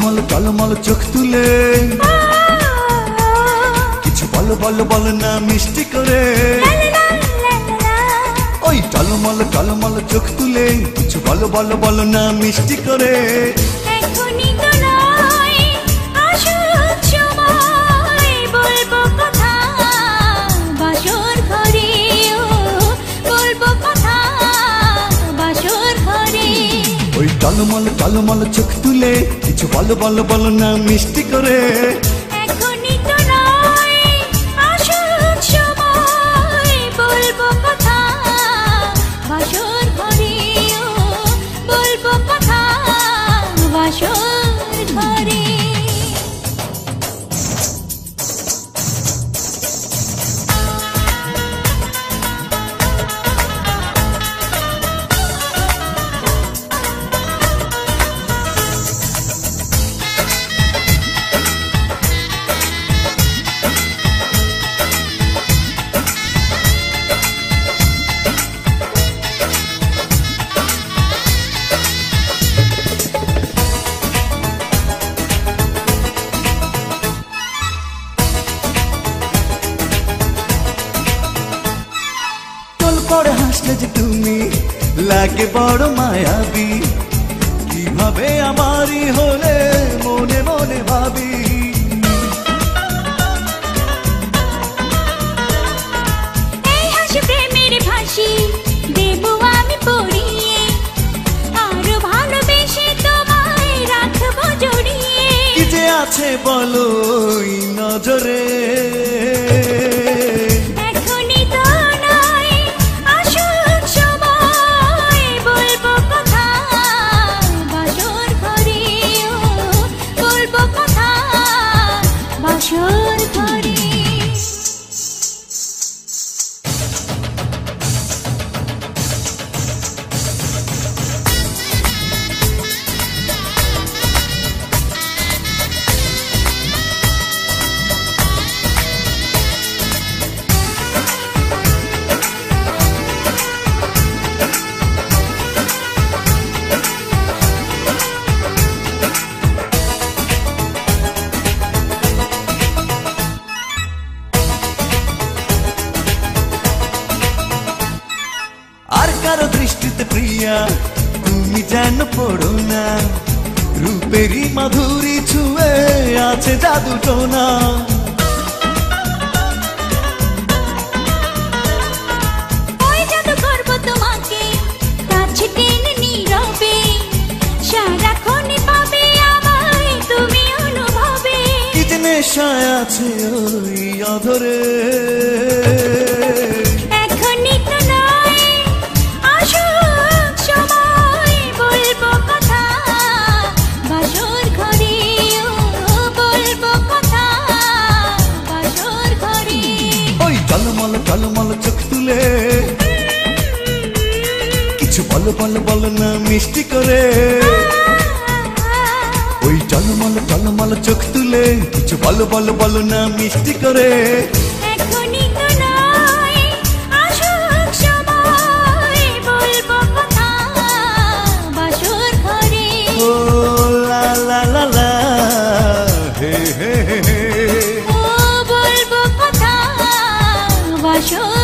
টলমল চোখ তুলে কিছু বলো বলো বলো না মিষ্টি করে। ওই টলমল চোখ তুলে কিছু বলো বলো বলো না মিষ্টি করে। টলমল চোখ তুলে কিছু বলো বলো বলো না মিষ্টি করে। হাসলে যে তুমি লাগে বড় মায়াবী, কিভাবে আমারই হলে মনে মনে ভাবি। এই হাসি প্রেমের ভাসি দেবো আমি পড়িয়ে, আরো ভালোবেসে তোমায় রাখবো জড়িয়ে। কি যে আছে বলো নজরে, কারো দৃষ্টিতে প্রিয়া তুমি যেন পড়ো না, রূপেরই মাধুরী ছুঁয়ে আছে জাদু টোনা। ওই জাদু করবো তোমাকে কাছে টেনে নীরবে, সারাক্ষণই পাবে আমায় তুমি অনুভবে। কি যে নেশায় আছে ওই অধরে, টলমল চোখ তুলে কিছু বলো বলো বলো না মিষ্টি করে। ওই টলমল চোখ তুলে কিছু বলো বলো বলো না মিষ্টি করে। ও লা লা লা লা হে হে হে, ও বলবো কথা বাসর